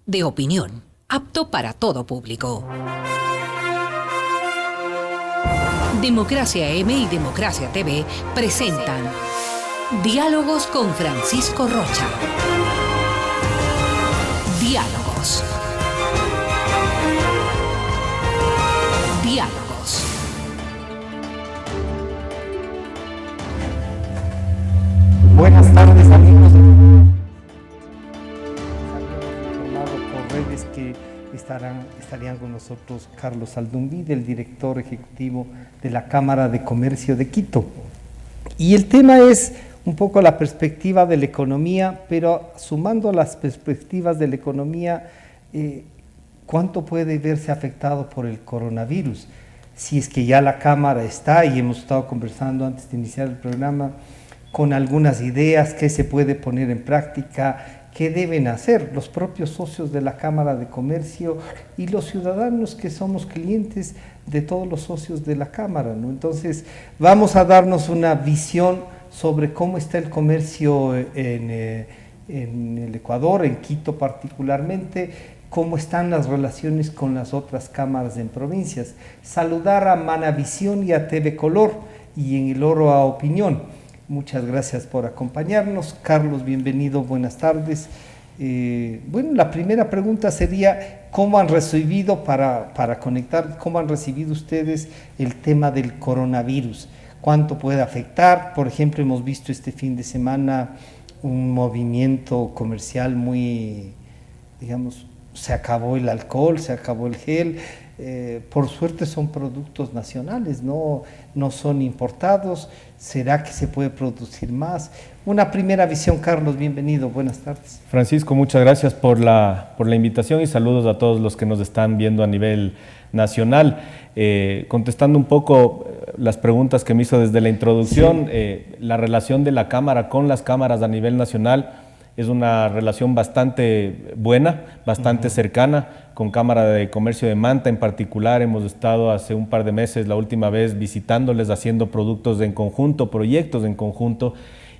de opinión, apto para todo público. Democracia M y Democracia TV presentan Diálogos con Francisco Rocha. Diálogos. Diálogos. Buenas tardes, amigos. Informado por redes que estarían con nosotros Carlos Aldunvide, el director ejecutivo de la Cámara de Comercio de Quito. Y el tema es un poco la perspectiva de la economía, pero sumando las perspectivas de la economía, ¿cuánto puede verse afectado por el coronavirus? Si es que ya la Cámara está, y hemos estado conversando antes de iniciar el programa, con algunas ideas, qué se puede poner en práctica, qué deben hacer los propios socios de la Cámara de Comercio y los ciudadanos que somos clientes de todos los socios de la Cámara, ¿no? Entonces, vamos a darnos una visión sobre cómo está el comercio en el Ecuador, en Quito particularmente, cómo están las relaciones con las otras cámaras en provincias. Saludar a Manavisión y a TV Color, y en El Oro a Opinión. Muchas gracias por acompañarnos. Carlos, bienvenido, buenas tardes. Bueno, la primera pregunta sería, ¿cómo han recibido, para conectar, cómo han recibido ustedes el tema del coronavirus? ¿Cuánto puede afectar? Por ejemplo, hemos visto este fin de semana un movimiento comercial muy, digamos, se acabó el alcohol, se acabó el gel. Por suerte son productos nacionales, no son importados. ¿Será que se puede producir más? Una primera visión, Carlos, bienvenido, buenas tardes. Francisco, muchas gracias por la invitación y saludos a todos los que nos están viendo a nivel nacional. Contestando un poco las preguntas que me hizo desde la introducción, sí. La relación de la Cámara con las cámaras a nivel nacional es una relación bastante buena, bastante cercana. Con Cámara de Comercio de Manta en particular hemos estado hace un par de meses, la última vez, visitándoles, haciendo productos en conjunto, proyectos en conjunto,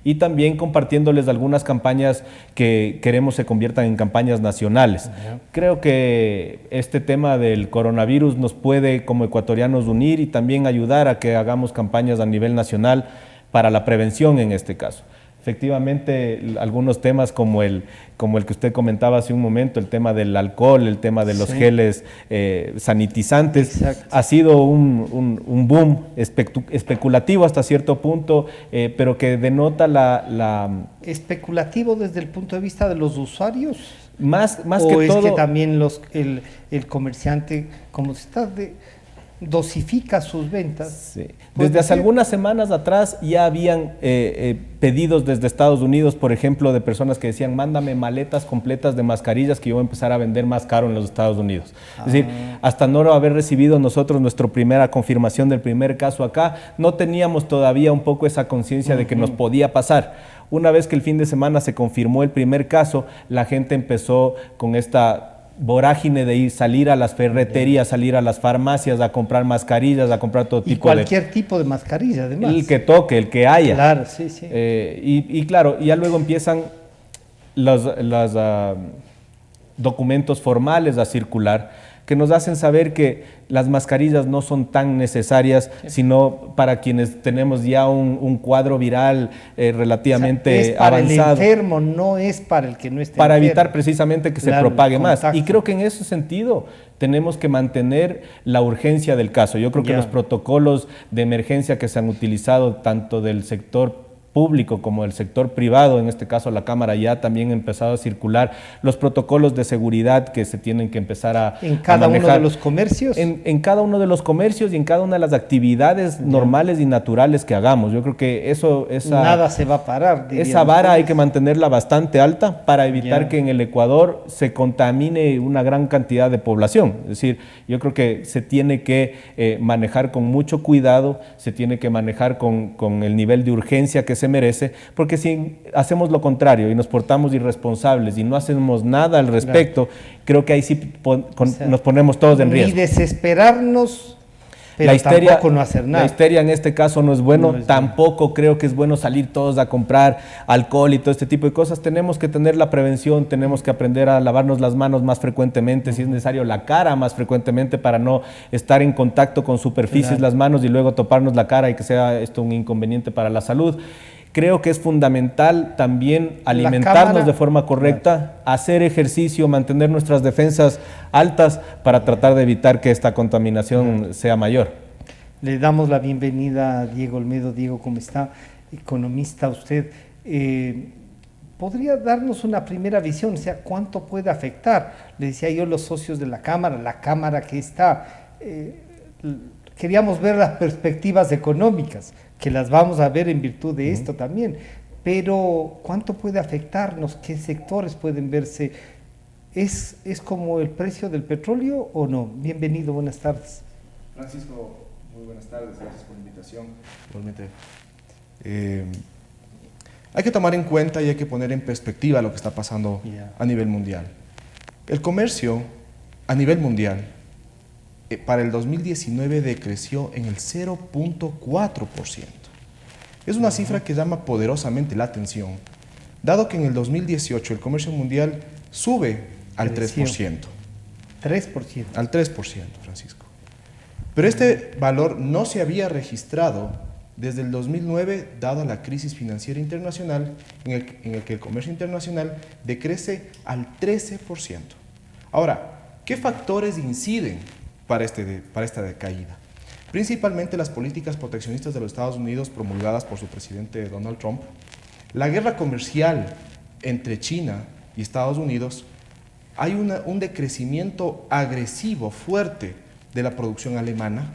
y también compartiéndoles algunas campañas que queremos se conviertan en campañas nacionales. Creo que este tema del coronavirus nos puede, como ecuatorianos, unir y también ayudar a que hagamos campañas a nivel nacional para la prevención en este caso. Efectivamente, algunos temas como el que usted comentaba hace un momento, el tema del alcohol, el tema de los geles sanitizantes, ha sido un boom especulativo hasta cierto punto, pero que denota la... ¿Especulativo desde el punto de vista de los usuarios? Más ¿O que es todo, que también el comerciante, como se está dosifica sus ventas? Sí. Desde hace algunas semanas atrás ya habían pedidos desde Estados Unidos, por ejemplo, de personas que decían, mándame maletas completas de mascarillas que yo voy a empezar a vender más caro en los Estados Unidos. Es decir, hasta no haber recibido nosotros nuestra primera confirmación del primer caso acá, no teníamos todavía un poco esa conciencia de que nos podía pasar. Una vez que el fin de semana se confirmó el primer caso, la gente empezó con esta vorágine de salir a las ferreterías, salir a las farmacias a comprar mascarillas, a comprar todo tipo de... Y cualquier tipo de mascarilla, además. El que toque, el que haya. Claro, sí. Y claro, ya luego empiezan los documentos formales a circular que nos hacen saber que las mascarillas no son tan necesarias, sino para quienes tenemos ya un cuadro viral relativamente es para avanzado. El enfermo, no es para el que no esté para enfermo. Evitar precisamente que se propague más. Y creo que en ese sentido tenemos que mantener la urgencia del caso. Yo creo que los protocolos de emergencia que se han utilizado tanto del sector público como del sector privado, en este caso la Cámara ya también ha empezado a circular los protocolos de seguridad que se tienen que empezar a manejar. ¿En cada uno de los comercios? En cada uno de los comercios y en cada una de las actividades normales y naturales que hagamos. Yo creo que nada se va a parar. Esa vara hay que mantenerla bastante alta para evitar que en el Ecuador se contamine una gran cantidad de población. Es decir, yo creo que se tiene que manejar con mucho cuidado, se tiene que manejar con el nivel de urgencia que se merece, porque si hacemos lo contrario y nos portamos irresponsables y no hacemos nada al respecto, creo que ahí sí nos ponemos todos en riesgo. Ni desesperarnos Pero tampoco no hacer nada. La histeria en este caso no es bueno, tampoco creo que es bueno salir todos a comprar alcohol y todo este tipo de cosas. Tenemos que tener la prevención, tenemos que aprender a lavarnos las manos más frecuentemente, si es necesario la cara más frecuentemente para no estar en contacto con superficies, las manos y luego toparnos la cara y que sea esto un inconveniente para la salud. Creo que es fundamental también alimentarnos de forma correcta, hacer ejercicio, mantener nuestras defensas altas para tratar de evitar que esta contaminación sea mayor. Le damos la bienvenida a Diego Olmedo. Diego, ¿cómo está? Economista usted. ¿Podría darnos una primera visión? O sea, ¿cuánto puede afectar? Le decía yo, los socios de la Cámara que está... queríamos ver las perspectivas económicas, que las vamos a ver en virtud de esto también, pero ¿cuánto puede afectarnos? ¿Qué sectores pueden verse? ¿Es como el precio del petróleo o no? Bienvenido, buenas tardes. Francisco, muy buenas tardes, gracias por la invitación. Igualmente. Hay que tomar en cuenta y hay que poner en perspectiva lo que está pasando a nivel mundial. El comercio a nivel mundial para el 2019 decreció en el 0.4%. Es una cifra que llama poderosamente la atención, dado que en el 2018 el comercio mundial sube al 3%. 3%. Al 3%, Francisco. Pero este valor no se había registrado desde el 2009, dado la crisis financiera internacional, en el que el comercio internacional decrece al 13%. Ahora, ¿qué factores inciden para esta decaída? Principalmente las políticas proteccionistas de los Estados Unidos promulgadas por su presidente Donald Trump, la guerra comercial entre China y Estados Unidos, hay un decrecimiento agresivo, fuerte de la producción alemana,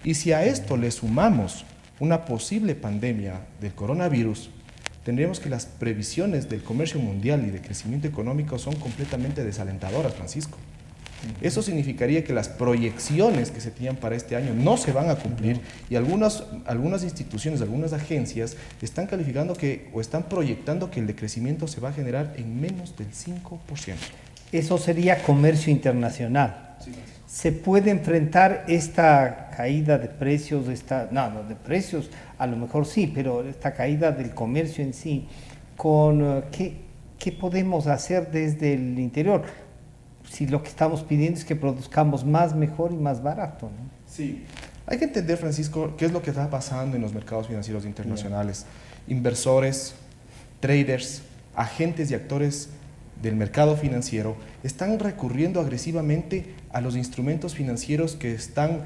y si a esto le sumamos una posible pandemia del coronavirus, tendríamos que las previsiones del comercio mundial y de crecimiento económico son completamente desalentadoras, Francisco. Eso significaría que las proyecciones que se tenían para este año no se van a cumplir, y algunas instituciones, algunas agencias están calificando o están proyectando que el decrecimiento se va a generar en menos del 5%. Eso sería comercio internacional. Sí. ¿Se puede enfrentar esta caída de precios, no de precios, a lo mejor sí, pero esta caída del comercio en sí, con qué podemos hacer desde el interior? Si lo que estamos pidiendo es que produzcamos más, mejor y más barato, ¿no? Sí. Hay que entender, Francisco, qué es lo que está pasando en los mercados financieros internacionales. Inversores, traders, agentes y actores del mercado financiero están recurriendo agresivamente a los instrumentos financieros que están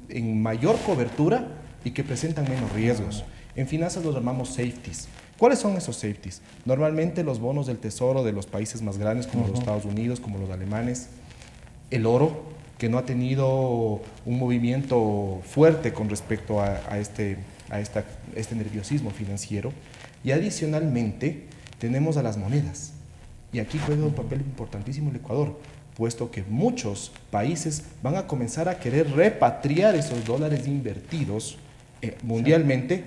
en mayor cobertura y que presentan menos riesgos. En finanzas los llamamos safeties. ¿Cuáles son esos safeties? Normalmente los bonos del tesoro de los países más grandes, como los Estados Unidos, como los alemanes, el oro, que no ha tenido un movimiento fuerte con respecto a este nerviosismo financiero, y adicionalmente tenemos a las monedas. Y aquí juega un papel importantísimo el Ecuador, puesto que muchos países van a comenzar a querer repatriar esos dólares invertidos mundialmente,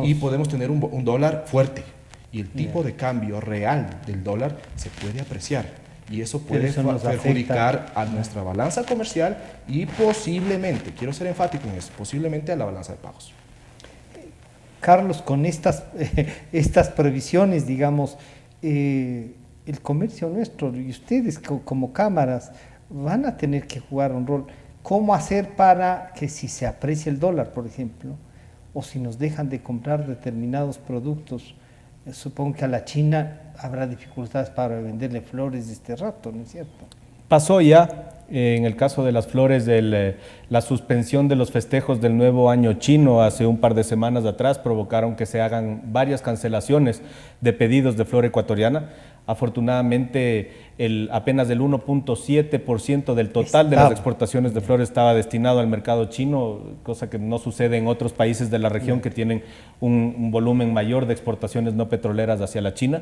y podemos tener un dólar fuerte, y el tipo de cambio real del dólar se puede apreciar, y eso puede perjudicar a nuestra balanza comercial y posiblemente, quiero ser enfático en eso, posiblemente a la balanza de pagos. Carlos, con estas previsiones, digamos, el comercio nuestro y ustedes como cámaras van a tener que jugar un rol. ¿Cómo hacer para que si se aprecia el dólar, por ejemplo, o si nos dejan de comprar determinados productos, supongo que a la China habrá dificultades para venderle flores de este rato, ¿no es cierto? Pasó ya, en el caso de las flores, la suspensión de los festejos del nuevo año chino hace un par de semanas atrás provocaron que se hagan varias cancelaciones de pedidos de flor ecuatoriana. Afortunadamente, apenas el 1.7% del total de las exportaciones de flores estaba destinado al mercado chino, cosa que no sucede en otros países de la región que tienen un volumen mayor de exportaciones no petroleras hacia la China.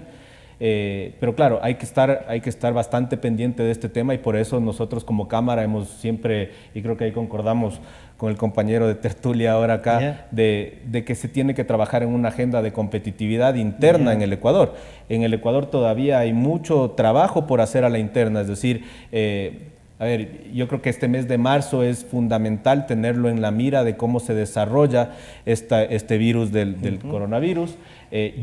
Pero claro, hay que estar bastante pendiente de este tema, y por eso nosotros como Cámara hemos siempre, y creo que ahí concordamos con el compañero de tertulia ahora acá, de que se tiene que trabajar en una agenda de competitividad interna en el Ecuador. En el Ecuador todavía hay mucho trabajo por hacer a la interna, es decir, A ver, yo creo que este mes de marzo es fundamental tenerlo en la mira de cómo se desarrolla este virus del coronavirus.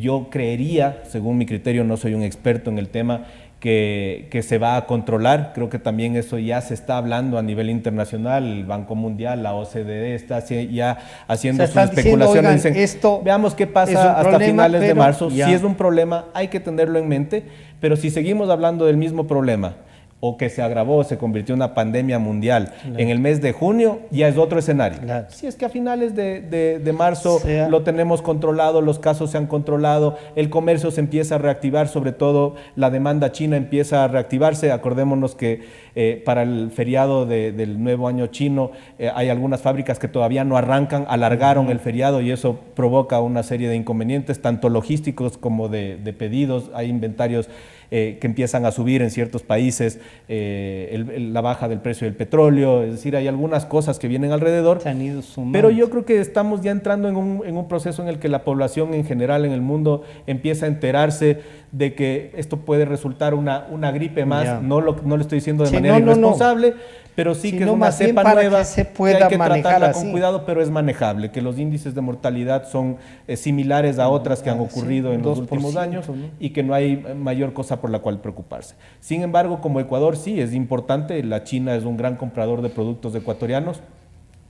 Yo creería, según mi criterio, no soy un experto en el tema, que se va a controlar. Creo que también eso ya se está hablando a nivel internacional. El Banco Mundial, la OCDE está ya haciendo sus especulaciones. Dicen, veamos qué pasa hasta finales de marzo. Si es un problema, hay que tenerlo en mente, pero si seguimos hablando del mismo problema, o que se agravó, se convirtió en una pandemia mundial en el mes de junio, ya es otro escenario. Si es que a finales de marzo lo tenemos controlado, los casos se han controlado, el comercio se empieza a reactivar, sobre todo la demanda china empieza a reactivarse. Acordémonos que para el feriado del nuevo año chino hay algunas fábricas que todavía no arrancan, alargaron el feriado y eso provoca una serie de inconvenientes, tanto logísticos como de pedidos. Hay inventarios que empiezan a subir en ciertos países, la baja del precio del petróleo, es decir, hay algunas cosas que vienen alrededor, se han ido sumando. Pero yo creo que estamos ya entrando en un proceso en el que la población en general en el mundo empieza a enterarse de que esto puede resultar una gripe más. No lo estoy diciendo de manera irresponsable, pero sí que es una cepa nueva que se pueda que hay que tratarla así, con cuidado, pero es manejable, que los índices de mortalidad son similares a otras que han ocurrido en los últimos años, ¿no? Y que no hay mayor cosa por la cual preocuparse. Sin embargo, como Ecuador sí es importante, la China es un gran comprador de productos ecuatorianos.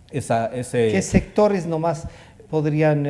¿Qué sectores nomás podrían,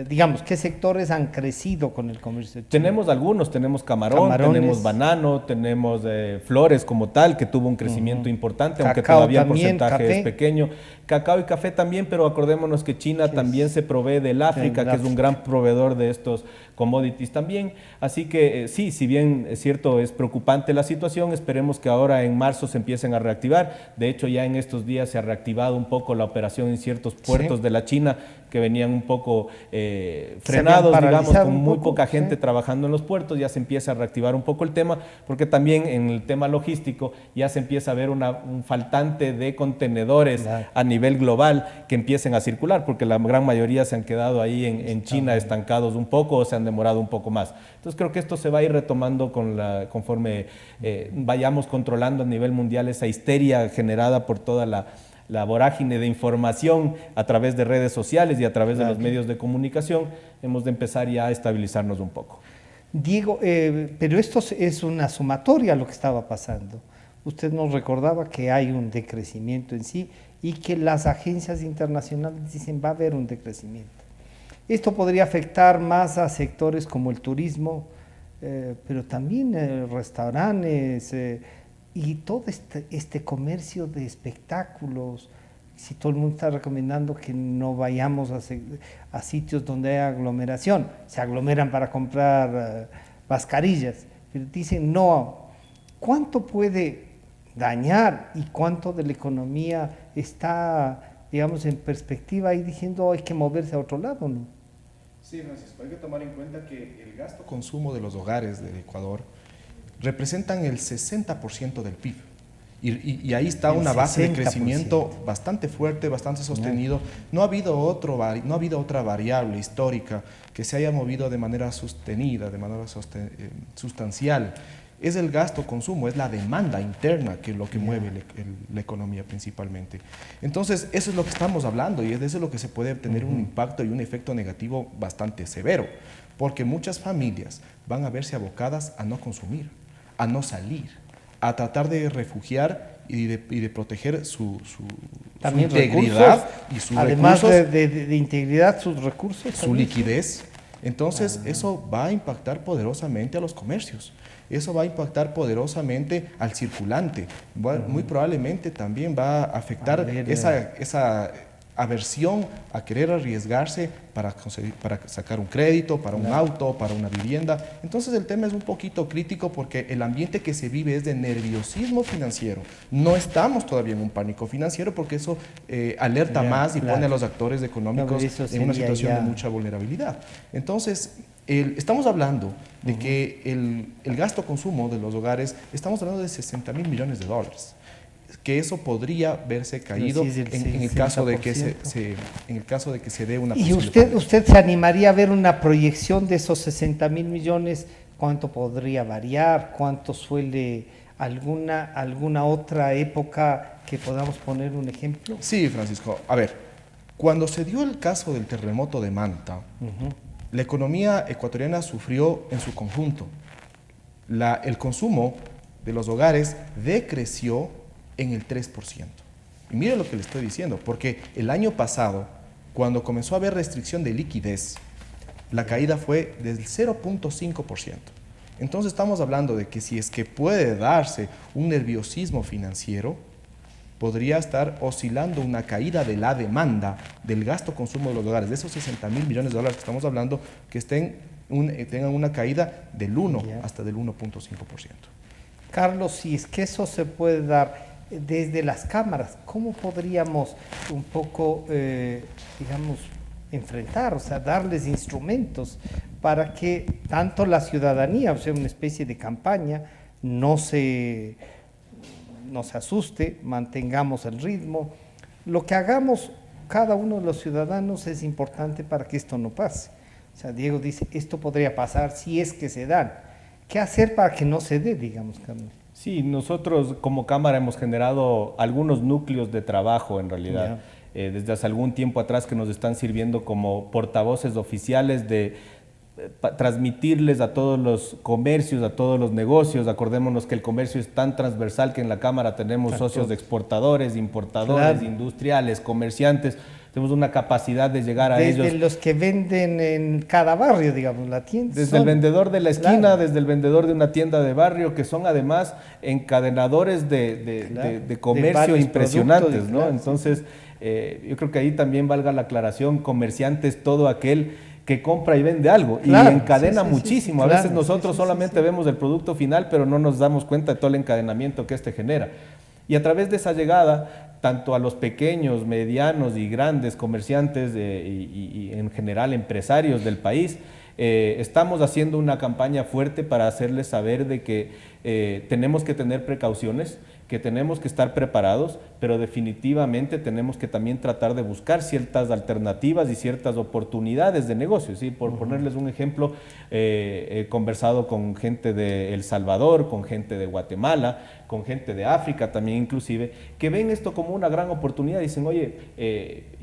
digamos, qué sectores han crecido con el comercio chino? Tenemos algunos, tenemos camarones, tenemos banano, tenemos flores como tal, que tuvo un crecimiento importante, aunque todavía el porcentaje es pequeño. Cacao y café también, pero acordémonos que China también se provee del África, que es un gran proveedor de estos commodities también. Así que sí, si bien es cierto, es preocupante la situación, esperemos que ahora en marzo se empiecen a reactivar. De hecho, ya en estos días se ha reactivado un poco la operación en ciertos puertos de la China que venían un poco frenados, digamos, con muy poca gente trabajando en los puertos. Ya se empieza a reactivar un poco el tema, porque también en el tema logístico ya se empieza a ver un faltante de contenedores a nivel global que empiecen a circular, porque la gran mayoría se han quedado ahí en China estancados un poco o se han demorado un poco más. Entonces creo que esto se va a ir retomando conforme vayamos controlando a nivel mundial esa histeria generada por toda la vorágine de información a través de redes sociales y a través de los medios de comunicación. Hemos de empezar ya a estabilizarnos un poco. Diego, pero esto es una sumatoria lo que estaba pasando. Usted nos recordaba que hay un decrecimiento en sí y que las agencias internacionales dicen va a haber un decrecimiento. Esto podría afectar más a sectores como el turismo, pero también restaurantes y todo este comercio de espectáculos. Si todo el mundo está recomendando que no vayamos a sitios donde hay aglomeración, se aglomeran para comprar mascarillas, pero dicen no. ¿Cuánto puede dañar y cuánto de la economía está, digamos, en perspectiva y diciendo hay que moverse a otro lado, ¿no? Sí, Francisco, hay que tomar en cuenta que el gasto consumo de los hogares del Ecuador representan el 60% del PIB. Y ahí está una base de crecimiento bastante fuerte, bastante sostenido. No ha habido otra variable histórica que se haya movido de manera sostenida, de manera sustancial. Es el gasto-consumo, es la demanda interna que es lo que mueve la economía principalmente. Entonces, eso es lo que estamos hablando y es de eso lo que se puede tener un impacto y un efecto negativo bastante severo, porque muchas familias van a verse abocadas a no consumir, a no salir, a tratar de refugiar y de proteger su integridad y sus además recursos. de integridad, sus recursos. Su liquidez. Entonces, eso va a impactar poderosamente a los comercios. Eso va a impactar poderosamente al circulante. Muy probablemente también va a afectar esa aversión a querer arriesgarse para sacar un crédito, para un auto, para una vivienda. Entonces el tema es un poquito crítico porque el ambiente que se vive es de nerviosismo financiero. No estamos todavía en un pánico financiero porque eso alerta más y pone a los actores económicos en una situación de mucha vulnerabilidad. Entonces, estamos hablando de que el gasto-consumo de los hogares, estamos hablando de 60.000 millones de dólares. Que eso podría verse caído en el caso de que se dé una ¿Y usted se animaría a ver una proyección de esos 60.000 millones? ¿Cuánto podría variar? ¿Cuánto suele alguna otra época que podamos poner un ejemplo? Sí, Francisco. A ver, cuando se dio el caso del terremoto de Manta, la economía ecuatoriana sufrió en su conjunto. El consumo de los hogares decreció en el 3%. Y mire lo que le estoy diciendo, porque el año pasado, cuando comenzó a haber restricción de liquidez, la caída fue del 0.5%. Entonces estamos hablando de que si es que puede darse un nerviosismo financiero, podría estar oscilando una caída de la demanda del gasto consumo de los hogares, de esos 60.000 millones de dólares que estamos hablando, que tengan una caída del 1 hasta del 1.5%. Carlos, si es que eso se puede dar desde las cámaras, ¿cómo podríamos un poco, digamos, enfrentar, o sea, darles instrumentos para que tanto la ciudadanía, o sea, una especie de campaña, no se asuste, mantengamos el ritmo? Lo que hagamos cada uno de los ciudadanos es importante para que esto no pase. O sea, Diego dice, esto podría pasar si es que se dan. ¿Qué hacer para que no se dé, digamos, Carlos? Sí, nosotros como Cámara hemos generado algunos núcleos de trabajo en realidad, desde hace algún tiempo atrás, que nos están sirviendo como portavoces oficiales de transmitirles a todos los comercios, a todos los negocios. Acordémonos que el comercio es tan transversal que en la Cámara tenemos socios de exportadores, importadores, industriales, comerciantes. Tenemos una capacidad de llegar a ellos. Desde los que venden en cada barrio, digamos, la tienda. Desde el vendedor de la esquina, desde el vendedor de una tienda de barrio, que son además encadenadores de comercio impresionantes, ¿no? Entonces, yo creo que ahí también valga la aclaración: comerciante es todo aquel que compra y vende algo y encadena muchísimo. A veces nosotros solamente vemos el producto final, pero no nos damos cuenta de todo el encadenamiento que este genera. Y a través de esa llegada, tanto a los pequeños, medianos y grandes comerciantes y en general empresarios del país, estamos haciendo una campaña fuerte para hacerles saber de que tenemos que tener precauciones, que tenemos que estar preparados, pero definitivamente tenemos que también tratar de buscar ciertas alternativas y ciertas oportunidades de negocio, ¿sí? Por ponerles un ejemplo, he conversado con gente de El Salvador, con gente de Guatemala, con gente de África también inclusive, que ven esto como una gran oportunidad. Dicen, oye,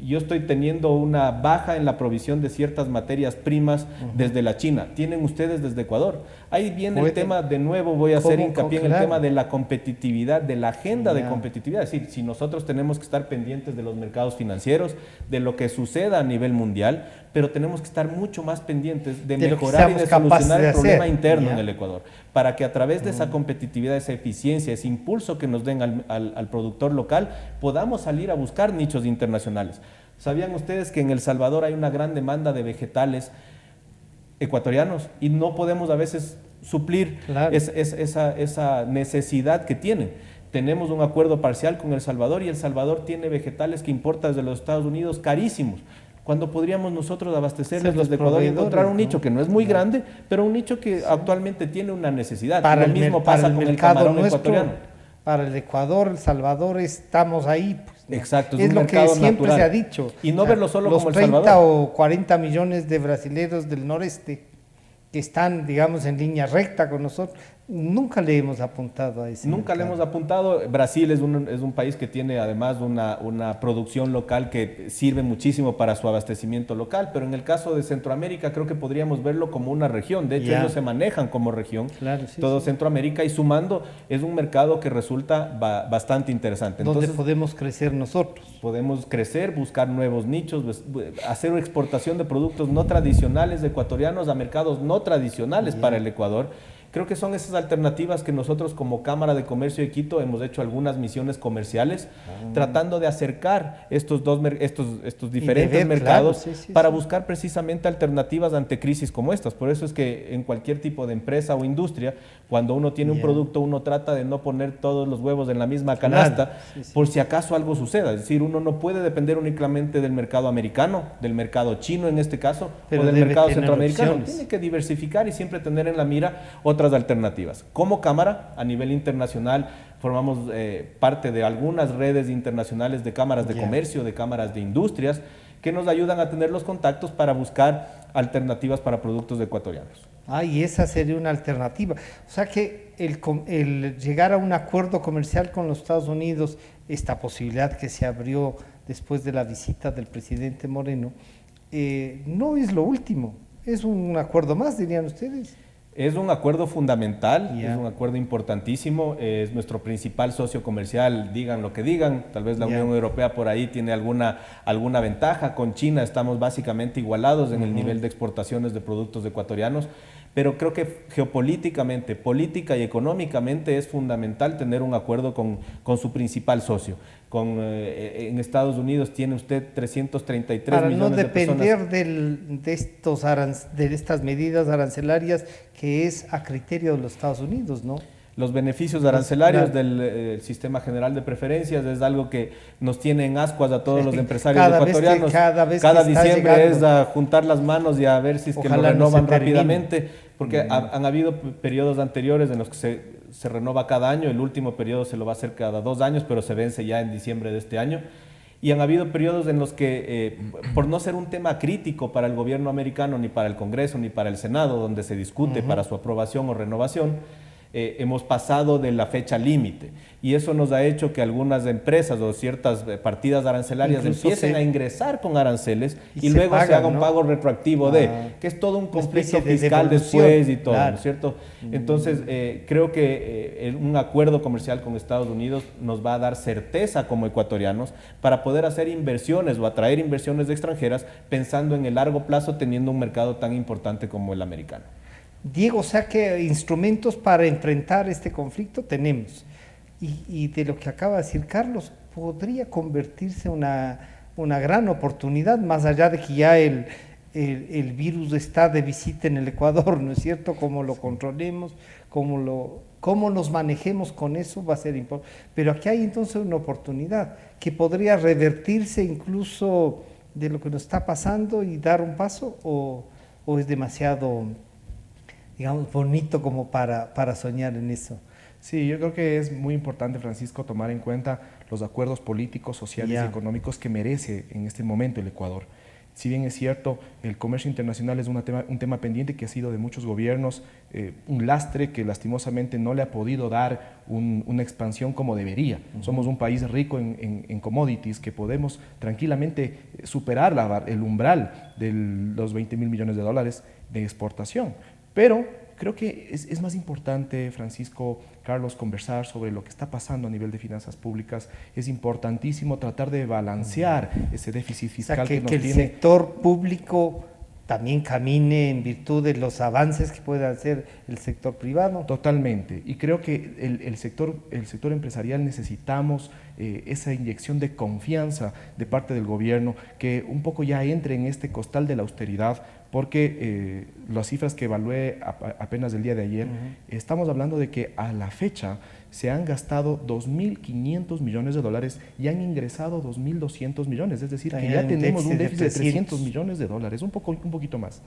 yo estoy teniendo una baja en la provisión de ciertas materias primas desde la China. ¿Tienen ustedes desde Ecuador? Ahí viene el tema, de nuevo voy a hacer hincapié en el tema de la competitividad, de la agenda de competitividad. Es decir, si nosotros tenemos que estar pendientes de los mercados financieros, de lo que suceda a nivel mundial, pero tenemos que estar mucho más pendientes de mejorar y de solucionar el problema interno en el Ecuador, para que a través de esa competitividad, esa eficiencia, ese impulso que nos den al productor local, podamos salir a buscar nichos internacionales. ¿Sabían ustedes que en El Salvador hay una gran demanda de vegetales ecuatorianos y no podemos a veces suplir esa necesidad que tienen? Tenemos un acuerdo parcial con El Salvador y El Salvador tiene vegetales que importa desde los Estados Unidos carísimos, cuando podríamos nosotros abastecerles desde Ecuador y encontrar un nicho que no es muy grande, pero un nicho que actualmente tiene una necesidad. Lo mismo pasa con el camarón ecuatoriano. Para el Ecuador, El Salvador, estamos ahí. Pues, ¿no? Exacto, es lo que siempre se ha dicho. Y no verlo solo como El Salvador. Los 30 o 40 millones de brasileños del noreste que están, digamos, en línea recta con nosotros, nunca le hemos apuntado a ese Nunca le hemos apuntado. Brasil es un país que tiene además una producción local que sirve muchísimo para su abastecimiento local, pero en el caso de Centroamérica creo que podríamos verlo como una región. De hecho, ellos se manejan como región, todo Centroamérica, y sumando es un mercado que resulta bastante interesante. Entonces, ¿dónde podemos crecer nosotros? Podemos crecer, buscar nuevos nichos, hacer exportación de productos no tradicionales ecuatorianos a mercados no tradicionales para el Ecuador. Creo que son esas alternativas que nosotros como Cámara de Comercio de Quito hemos hecho algunas misiones comerciales tratando de acercar estos diferentes mercados para buscar precisamente alternativas ante crisis como estas. Por eso es que en cualquier tipo de empresa o industria, cuando uno tiene un producto, uno trata de no poner todos los huevos en la misma canasta por si acaso algo suceda. Es decir, uno no puede depender únicamente del mercado americano, del mercado chino en este caso, o del mercado centroamericano. Tiene que diversificar y siempre tener en la mira otras alternativas. Como Cámara, a nivel internacional, formamos parte de algunas redes internacionales de cámaras de comercio, de cámaras de industrias, que nos ayudan a tener los contactos para buscar alternativas para productos ecuatorianos. Y esa sería una alternativa. O sea que el llegar a un acuerdo comercial con los Estados Unidos, esta posibilidad que se abrió después de la visita del presidente Moreno, no es lo último, es un acuerdo más, dirían ustedes. Es un acuerdo fundamental, Yeah. es un acuerdo importantísimo, es nuestro principal socio comercial, digan lo que digan, tal vez la Unión Europea por ahí tiene alguna ventaja, con China estamos básicamente igualados en el nivel de exportaciones de productos ecuatorianos, pero creo que geopolíticamente, política y económicamente es fundamental tener un acuerdo con su principal socio. En Estados Unidos tiene usted 333 para millones de personas. Para no depender de estas medidas arancelarias que es a criterio de los Estados Unidos, ¿no? Los beneficios arancelarios del sistema general de preferencias es algo que nos tiene en ascuas a todos los empresarios ecuatorianos. Cada diciembre es a juntar las manos y a ver si es que lo renovan rápidamente, porque han habido periodos anteriores en los que se renova cada año, el último periodo se lo va a hacer cada 2 años, pero se vence ya en diciembre de este año. Y han habido periodos en los que, por no ser un tema crítico para el gobierno americano, ni para el Congreso, ni para el Senado, donde se discute para su aprobación o renovación, hemos pasado de la fecha límite y eso nos ha hecho que algunas empresas o ciertas partidas arancelarias incluso empiecen a ingresar con aranceles y se luego pagan, se haga un ¿no? pago retroactivo que es todo un conflicto especie de fiscal devolución, después y todo, claro. ¿no es cierto? Entonces, creo que un acuerdo comercial con Estados Unidos nos va a dar certeza como ecuatorianos para poder hacer inversiones o atraer inversiones extranjeras pensando en el largo plazo teniendo un mercado tan importante como el americano. Diego, o sea que instrumentos para enfrentar este conflicto tenemos. Y de lo que acaba de decir Carlos, podría convertirse en una gran oportunidad, más allá de que ya el virus está de visita en el Ecuador, ¿no es cierto? Cómo lo controlemos, cómo nos manejemos con eso va a ser importante. Pero aquí hay entonces una oportunidad que podría revertirse incluso de lo que nos está pasando y dar un paso, o es demasiado, digamos, bonito como para soñar en eso. Sí, yo creo que es muy importante, Francisco, tomar en cuenta los acuerdos políticos, sociales y económicos que merece en este momento el Ecuador. Si bien es cierto, el comercio internacional es un tema pendiente que ha sido de muchos gobiernos, un lastre que lastimosamente no le ha podido dar una expansión como debería. Somos un país rico en commodities que podemos tranquilamente superar el umbral de los 20.000 millones de dólares de exportación. Pero creo que es más importante, Francisco, Carlos, conversar sobre lo que está pasando a nivel de finanzas públicas. Es importantísimo tratar de balancear ese déficit fiscal, o sea, que el sector público también camine en virtud de los avances que pueda hacer el sector privado. Totalmente. Y creo que el sector empresarial necesitamos esa inyección de confianza de parte del gobierno, que un poco ya entre en este costal de la austeridad, porque las cifras que evalué apenas el día de ayer, estamos hablando de que a la fecha se han gastado 2.500 millones de dólares y han ingresado 2.200 millones, es decir, que ya tenemos un déficit de 300 millones de dólares, un poquito más.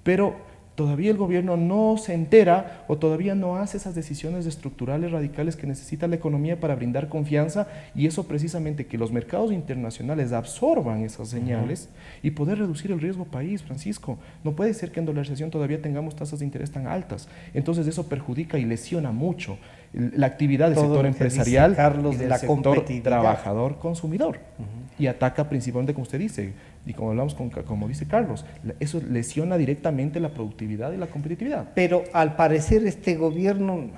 Pero todavía el gobierno no se entera o todavía no hace esas decisiones estructurales radicales que necesita la economía para brindar confianza, y eso precisamente, que los mercados internacionales absorban esas señales y poder reducir el riesgo país, Francisco. No puede ser que en dolarización todavía tengamos tasas de interés tan altas. Entonces eso perjudica y lesiona mucho la actividad del sector empresarial, Carlos, y del la sector trabajador-consumidor. Y ataca principalmente, como usted dice, y como hablamos como dice Carlos, eso lesiona directamente la productividad y la competitividad. Pero al parecer este gobierno,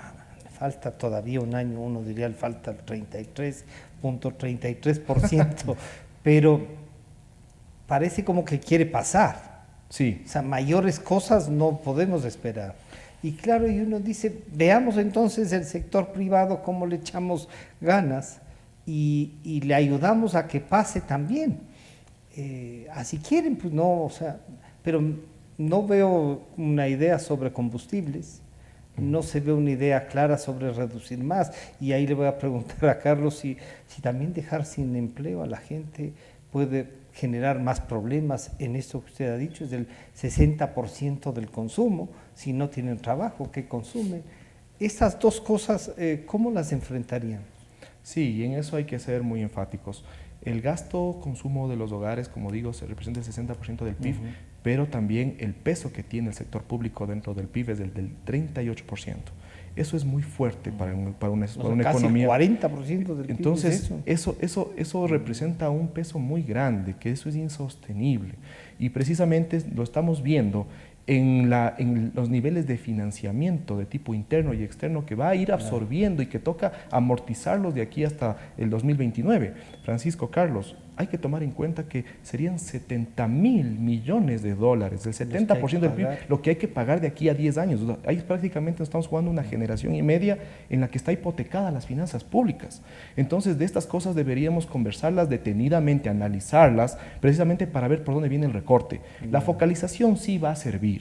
falta todavía un año, uno diría falta el 33.33%, pero parece como que quiere pasar. Sí. O sea, mayores cosas no podemos esperar. Y claro, y uno dice, veamos entonces el sector privado, cómo le echamos ganas y le ayudamos a que pase también. Así quieren, pues no, o sea, pero no veo una idea sobre combustibles, no se ve una idea clara sobre reducir más, y ahí le voy a preguntar a Carlos si también dejar sin empleo a la gente puede generar más problemas en esto que usted ha dicho, es del 60% del consumo, si no tienen trabajo, ¿qué consumen? Estas dos cosas, ¿cómo las enfrentarían? Sí, y en eso hay que ser muy enfáticos. El gasto-consumo de los hogares, como digo, se representa el 60% del PIB, pero también el peso que tiene el sector público dentro del PIB es del 38%. Eso es muy fuerte para una casi economía. 40% del Entonces, PIB es eso. eso representa un peso muy grande, que eso es insostenible. Y precisamente lo estamos viendo en los niveles de financiamiento de tipo interno y externo que va a ir absorbiendo y que toca amortizarlos de aquí hasta el 2029. Francisco, Carlos, hay que tomar en cuenta que serían 70.000 millones de dólares, el 70% del PIB, lo que hay que pagar de aquí a 10 años. O sea, ahí prácticamente estamos jugando una generación y media en la que está hipotecada las finanzas públicas. Entonces, de estas cosas deberíamos conversarlas detenidamente, analizarlas, precisamente para ver por dónde viene el recorte. La focalización sí va a servir.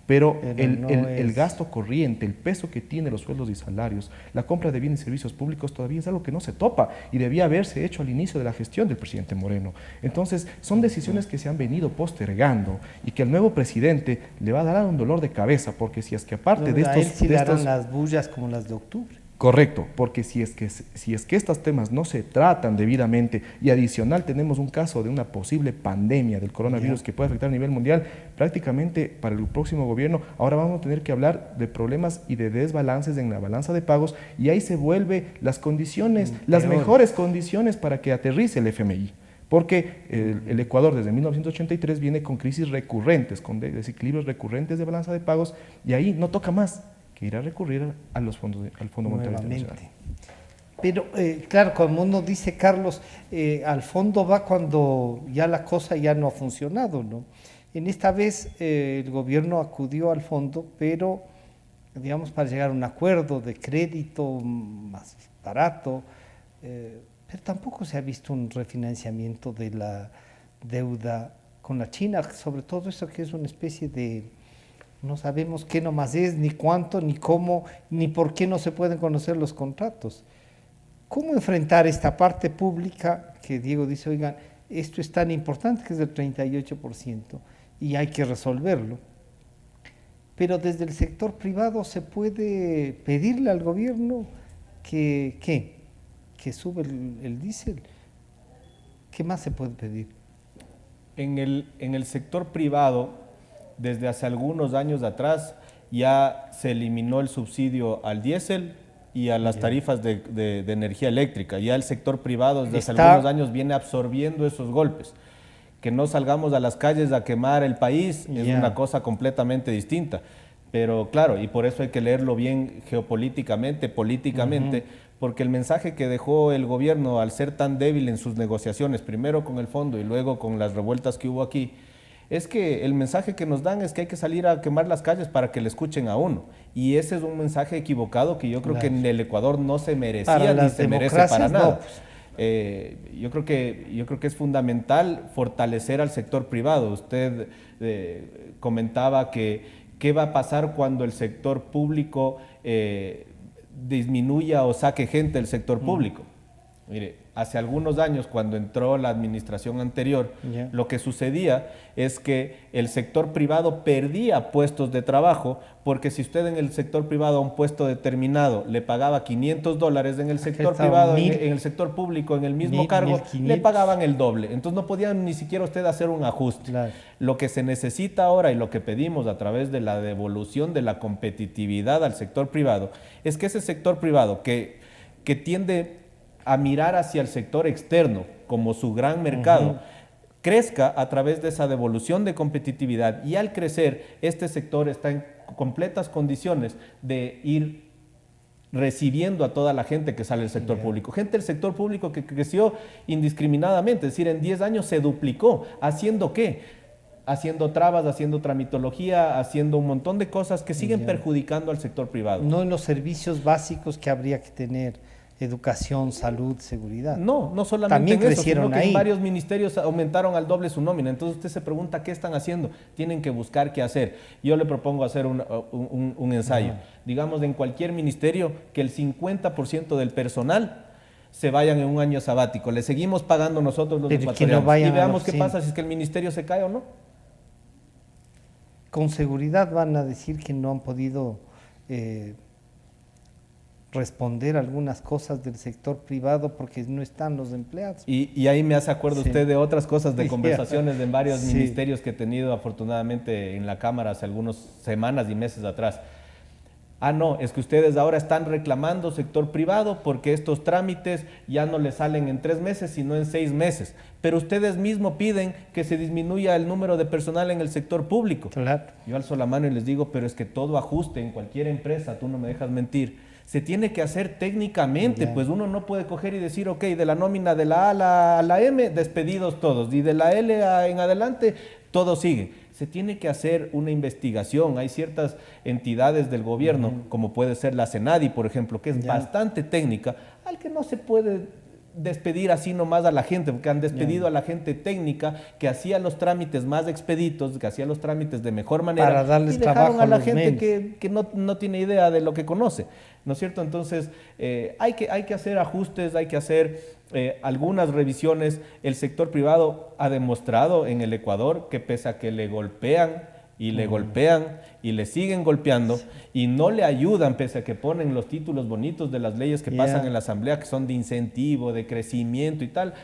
Pero el gasto corriente, el peso que tiene los sueldos y salarios, la compra de bienes y servicios públicos todavía es algo que no se topa y debía haberse hecho al inicio de la gestión del presidente Moreno. Entonces, son decisiones que se han venido postergando y que al nuevo presidente le va a dar un dolor de cabeza, porque si es que aparte de estos... A él sí le harán las bullas como las de octubre. Correcto, porque si es que estos temas no se tratan debidamente y adicional tenemos un caso de una posible pandemia del coronavirus que puede afectar a nivel mundial, prácticamente para el próximo gobierno ahora vamos a tener que hablar de problemas y de desbalances en la balanza de pagos y ahí se vuelve las condiciones, las mejores condiciones para que aterrice el FMI. Porque el Ecuador desde 1983 viene con crisis recurrentes, con desequilibrios recurrentes de balanza de pagos y ahí no toca más que ir a recurrir a los fondos al Fondo Monetario Internacional. Pero claro, como uno dice, Carlos, al fondo va cuando ya la cosa ya no ha funcionado, ¿no? En esta vez el gobierno acudió al fondo, pero digamos para llegar a un acuerdo de crédito más barato, pero tampoco se ha visto un refinanciamiento de la deuda con la China, sobre todo eso que es una especie de... No sabemos qué nomás es, ni cuánto, ni cómo, ni por qué no se pueden conocer los contratos. ¿Cómo enfrentar esta parte pública que Diego dice, oigan, esto es tan importante que es del 38% y hay que resolverlo? Pero desde el sector privado se puede pedirle al gobierno que sube el diésel. ¿Qué más se puede pedir? En el sector privado, desde hace algunos años atrás ya se eliminó el subsidio al diésel y a las tarifas de energía eléctrica. Ya el sector privado desde hace algunos años viene absorbiendo esos golpes. Que no salgamos a las calles a quemar el país es una cosa completamente distinta. Pero claro, y por eso hay que leerlo bien geopolíticamente, políticamente, porque el mensaje que dejó el gobierno al ser tan débil en sus negociaciones, primero con el fondo y luego con las revueltas que hubo aquí, es que el mensaje que nos dan es que hay que salir a quemar las calles para que le escuchen a uno. Y ese es un mensaje equivocado que yo creo que en el Ecuador no se merecía ni se merece para nada. Yo creo que es fundamental fortalecer al sector privado. Usted comentaba que qué va a pasar cuando el sector público disminuya o saque gente del sector público. Mire, hace algunos años, cuando entró la administración anterior, lo que sucedía es que el sector privado perdía puestos de trabajo, porque si usted en el sector privado a un puesto determinado le pagaba $500 en el sector privado, en el sector público, en el mismo cargo, le pagaban el doble. Entonces no podían ni siquiera usted hacer un ajuste. Claro. Lo que se necesita ahora y lo que pedimos a través de la devolución de la competitividad al sector privado, es que ese sector privado que tiende a mirar hacia el sector externo como su gran mercado, crezca a través de esa devolución de competitividad, y al crecer este sector está en completas condiciones de ir recibiendo a toda la gente que sale del sector público. Gente del sector público que creció indiscriminadamente, es decir, en 10 años se duplicó. ¿Haciendo qué? Haciendo trabas, haciendo tramitología, haciendo un montón de cosas que siguen perjudicando al sector privado. No en los servicios básicos que habría que tener. Educación, salud, seguridad. No solamente también en eso, crecieron sino que ahí. en varios ministerios aumentaron al doble su nómina. Entonces usted se pregunta qué están haciendo. Tienen que buscar qué hacer. Yo le propongo hacer un ensayo. Digamos, en cualquier ministerio, que el 50% del personal se vayan en un año sabático. Le seguimos pagando nosotros los ecuatorianos. Y veamos qué pasa si es que el ministerio se cae o no. Con seguridad van a decir que no han podido responder algunas cosas del sector privado porque no están los empleados. Y ahí me hace acuerdo usted de otras cosas, de conversaciones en varios ministerios que he tenido afortunadamente en la Cámara hace algunas semanas y meses atrás. Ah, no, es que ustedes ahora están reclamando sector privado porque estos trámites ya no les salen en 3 meses, sino en 6 meses. Pero ustedes mismos piden que se disminuya el número de personal en el sector público. Claro. Yo alzo la mano y les digo, pero es que todo ajuste en cualquier empresa, tú no me dejas mentir, se tiene que hacer técnicamente, pues uno no puede coger y decir, ok, de la nómina de la A a la M, despedidos todos, y de la L en adelante, todo sigue. Se tiene que hacer una investigación. Hay ciertas entidades del gobierno, como puede ser la CENADI, por ejemplo, que es bastante técnica, al que no se puede despedir así nomás a la gente, porque han despedido a la gente técnica que hacía los trámites más expeditos, que hacía los trámites de mejor manera, para darles y dejaron trabajo a la los gente que no tiene idea de lo que conoce, ¿no es cierto? Entonces hay que hacer ajustes, hay que hacer algunas revisiones. El sector privado ha demostrado en el Ecuador que pese a que le golpean y le golpean y le siguen golpeando y no le ayudan, pese a que ponen los títulos bonitos de las leyes que pasan en la Asamblea, que son de incentivo, de crecimiento y tal,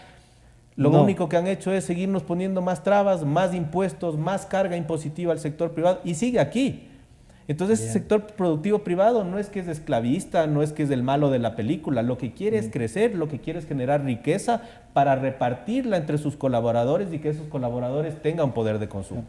lo único que han hecho es seguirnos poniendo más trabas, más impuestos, más carga impositiva al sector privado, y sigue aquí. Entonces, el sector productivo privado no es que es esclavista, no es que es el malo de la película, lo que quiere es crecer, lo que quiere es generar riqueza para repartirla entre sus colaboradores y que esos colaboradores tengan poder de consumo.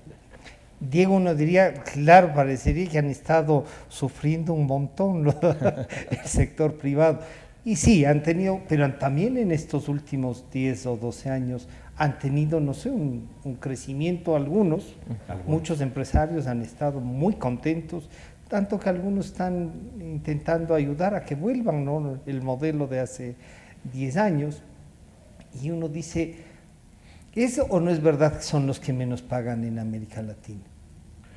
Diego, uno diría, claro, parecería que han estado sufriendo un montón el sector privado. Y sí, han tenido, pero también en estos últimos 10 o 12 años han tenido, no sé, un crecimiento algunos. Muchos empresarios han estado muy contentos, tanto que algunos están intentando ayudar a que vuelvan, ¿no?, el modelo de hace 10 años. Y uno dice, ¿eso o no es verdad que son los que menos pagan en América Latina?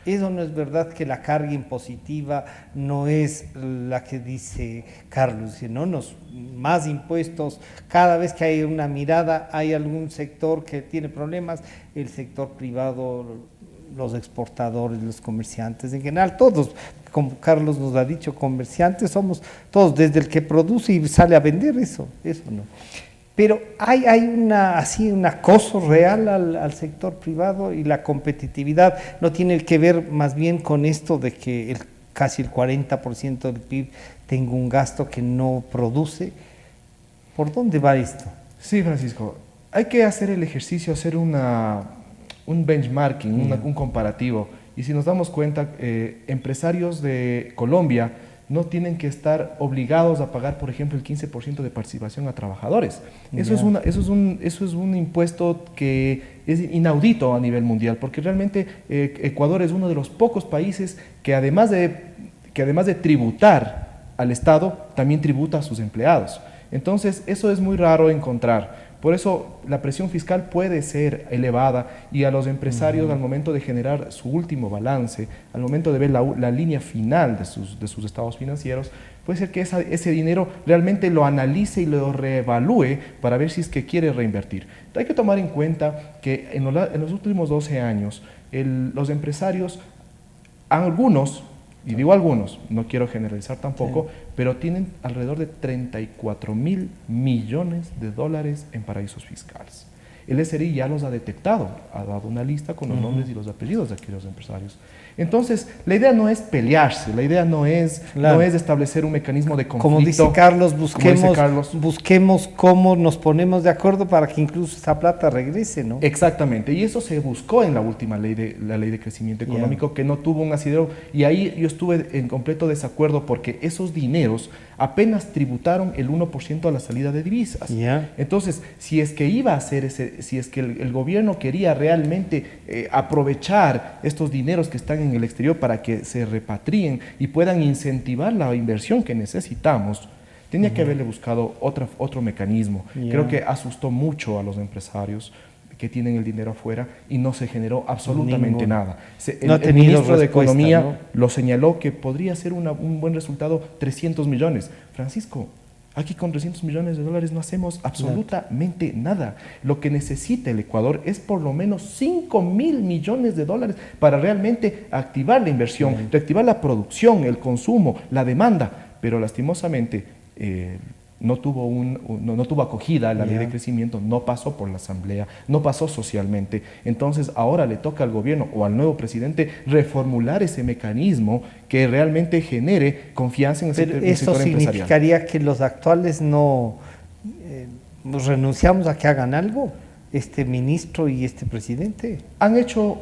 ¿Eso no es verdad que la carga impositiva no es la que dice Carlos, sino más impuestos? Cada vez que hay una mirada, hay algún sector que tiene problemas, el sector privado, los exportadores, los comerciantes, en general, todos, como Carlos nos ha dicho, comerciantes somos todos, desde el que produce y sale a vender, eso no. Pero hay un acoso real al sector privado, y la competitividad no tiene que ver más bien con esto de que casi el 40% del PIB tenga un gasto que no produce. ¿Por dónde va esto? Sí, Francisco, hay que hacer el ejercicio, hacer un benchmarking, un comparativo. Y si nos damos cuenta, empresarios de Colombia no tienen que estar obligados a pagar, por ejemplo, el 15% de participación a trabajadores. Eso es un impuesto que es inaudito a nivel mundial, porque realmente Ecuador es uno de los pocos países que además de tributar al Estado, también tributa a sus empleados. Entonces, eso es muy raro encontrar. Por eso la presión fiscal puede ser elevada, y a los empresarios al momento de generar su último balance, al momento de ver la línea final de sus estados financieros, puede ser que ese dinero realmente lo analice y lo reevalúe para ver si es que quiere reinvertir. Hay que tomar en cuenta que en los últimos 12 años los empresarios, algunos, y digo algunos, no quiero generalizar tampoco, pero tienen alrededor de 34.000 millones de dólares en paraísos fiscales. El SRI ya los ha detectado, ha dado una lista con los nombres y los apellidos de aquellos empresarios. Entonces, la idea no es pelearse, la idea no es establecer un mecanismo de conflicto. Como dice Carlos, busquemos cómo nos ponemos de acuerdo para que incluso esa plata regrese, ¿no? Exactamente, y eso se buscó en la última ley de crecimiento económico, que no tuvo un asidero, y ahí yo estuve en completo desacuerdo, porque esos dineros apenas tributaron el 1% a la salida de divisas. Entonces, si es que iba a hacer si es que el gobierno quería realmente aprovechar estos dineros que están en el exterior para que se repatrien y puedan incentivar la inversión que necesitamos, tenía que haberle buscado otro mecanismo. Creo que asustó mucho a los empresarios que tienen el dinero afuera, y no se generó absolutamente nada. El ministro de Economía lo señaló que podría ser un buen resultado 300 millones. Francisco, aquí con 300 millones de dólares no hacemos absolutamente nada. Lo que necesita el Ecuador es por lo menos 5.000 millones de dólares para realmente activar la inversión, reactivar la producción, el consumo, la demanda. Pero lastimosamente no tuvo acogida la ley de crecimiento, no pasó por la asamblea, no pasó socialmente. Entonces ahora le toca al gobierno o al nuevo presidente reformular ese mecanismo que realmente genere confianza en el sector empresarial. ¿Eso significaría que los actuales no nos renunciamos a que hagan algo, este ministro y este presidente? Han hecho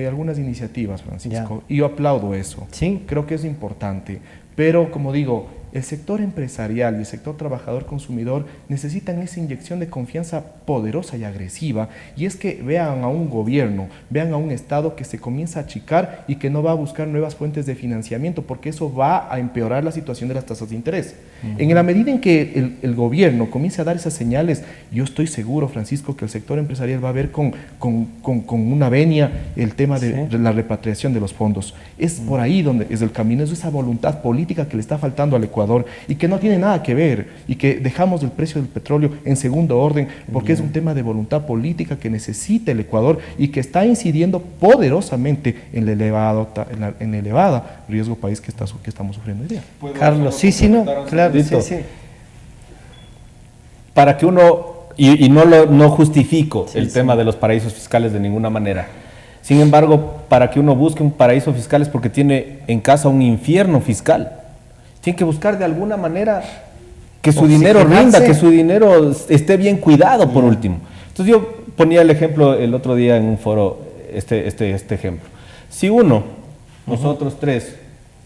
algunas iniciativas, Francisco, y yo aplaudo eso. Sí. Creo que es importante, pero como digo, el sector empresarial y el sector trabajador consumidor necesitan esa inyección de confianza poderosa y agresiva, y es que vean a un gobierno, vean a un Estado que se comienza a achicar y que no va a buscar nuevas fuentes de financiamiento, porque eso va a empeorar la situación de las tasas de interés. En la medida en que el gobierno comience a dar esas señales, yo estoy seguro, Francisco, que el sector empresarial va a ver con una venia el tema de la repatriación de los fondos. Es por ahí donde es el camino, es esa voluntad política que le está faltando al Ecuador y que no tiene nada que ver, y que dejamos el precio del petróleo en segundo orden porque es un tema de voluntad política que necesita el Ecuador y que está incidiendo poderosamente en el elevado riesgo país que estamos sufriendo hoy día. Carlos, claro, sí. Para que uno, y no justifico el tema de los paraísos fiscales de ninguna manera, sin embargo, para que uno busque un paraíso fiscal es porque tiene en casa un infierno fiscal. Tiene que buscar de alguna manera que su dinero rinda, que su dinero esté bien cuidado, por último. Entonces yo ponía el ejemplo el otro día en un foro, este ejemplo. Si nosotros tres,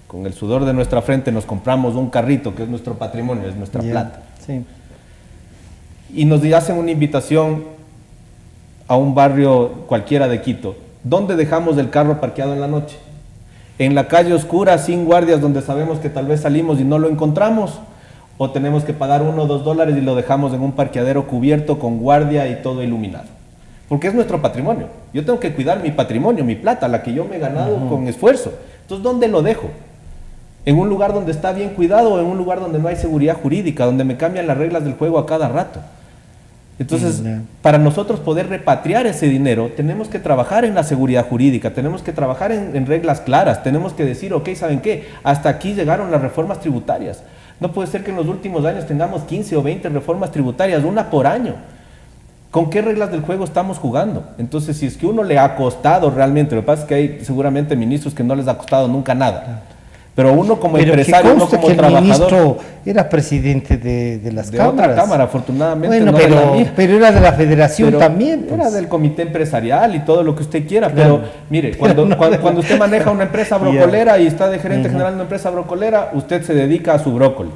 con el sudor de nuestra frente nos compramos un carrito, que es nuestro patrimonio, es nuestra plata, y nos hacen una invitación a un barrio cualquiera de Quito, ¿dónde dejamos el carro parqueado en la noche? En la calle oscura, sin guardias, donde sabemos que tal vez salimos y no lo encontramos, o tenemos que pagar $1 o $2 y lo dejamos en un parqueadero cubierto con guardia y todo iluminado. Porque es nuestro patrimonio. Yo tengo que cuidar mi patrimonio, mi plata, la que yo me he ganado con esfuerzo. Entonces, ¿dónde lo dejo? ¿En un lugar donde está bien cuidado o en un lugar donde no hay seguridad jurídica, donde me cambian las reglas del juego a cada rato? Entonces, para nosotros poder repatriar ese dinero, tenemos que trabajar en la seguridad jurídica, tenemos que trabajar en reglas claras, tenemos que decir, ok, ¿saben qué? Hasta aquí llegaron las reformas tributarias. No puede ser que en los últimos años tengamos 15 o 20 reformas tributarias, una por año. ¿Con qué reglas del juego estamos jugando? Entonces, si es que uno le ha costado realmente, lo que pasa es que hay seguramente ministros que no les ha costado nunca nada. Pero uno como empresario, uno como trabajador. El ministro era presidente de las de cámaras. Otra cámara, afortunadamente. Bueno, no pero era de la federación también. Era del comité empresarial y todo lo que usted quiera. Claro. Pero mire, cuando usted maneja una empresa brocolera y está de gerente general de una empresa brocolera, usted se dedica a su brócoli.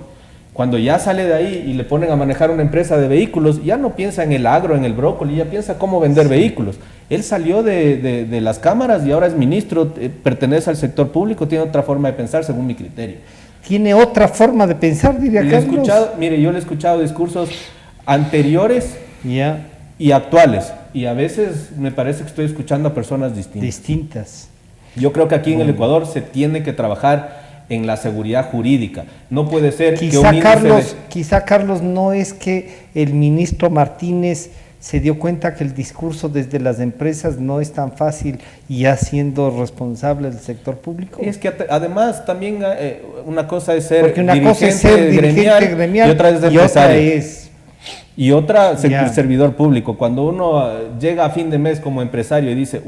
Cuando ya sale de ahí y le ponen a manejar una empresa de vehículos, ya no piensa en el agro, en el brócoli, ya piensa cómo vender vehículos. Él salió de las cámaras y ahora es ministro, pertenece al sector público, tiene otra forma de pensar según mi criterio. Tiene otra forma de pensar, diría Carlos. Yo le he escuchado discursos anteriores y actuales, y a veces me parece que estoy escuchando a personas distintas. Yo creo que aquí en el Ecuador se tiene que trabajar en la seguridad jurídica. No puede ser Quizá, Carlos, no es que el ministro Martínez se dio cuenta que el discurso desde las empresas no es tan fácil y ya siendo responsable del sector público. Es que además también una cosa es ser dirigente gremial y otra es empresario. Y otra servidor público. Cuando uno llega a fin de mes como empresario y dice,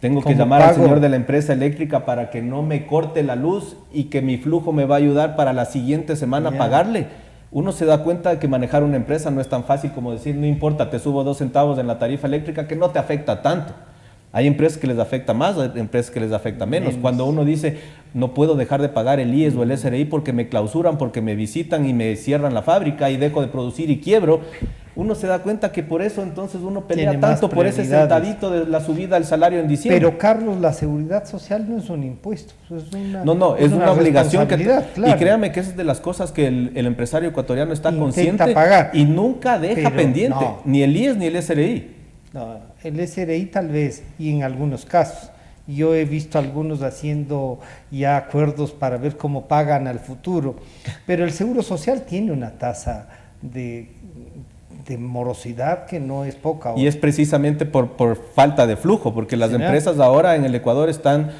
tengo que llamar al señor de la empresa eléctrica para que no me corte la luz y que mi flujo me va a ayudar para la siguiente semana pagarle. Uno se da cuenta de que manejar una empresa no es tan fácil como decir, no importa, te subo 2 centavos en la tarifa eléctrica, que no te afecta tanto. Hay empresas que les afecta más, hay empresas que les afecta menos. Cuando uno dice, no puedo dejar de pagar el IES o el SRI porque me clausuran, porque me visitan y me cierran la fábrica y dejo de producir y quiebro, uno se da cuenta que por eso entonces uno pelea tanto por ese centavito de la subida del salario en diciembre. Pero Carlos, la seguridad social no es un impuesto, es una obligación claro. Y créame que esa es de las cosas que el empresario ecuatoriano está consciente pagar. Y nunca deja pendiente, ni el IES ni el SRI. No, el SRI tal vez, y en algunos casos. Yo he visto algunos haciendo ya acuerdos para ver cómo pagan al futuro, pero el Seguro Social tiene una tasa de morosidad que no es poca. Y es precisamente por falta de flujo, porque las empresas ahora en el Ecuador están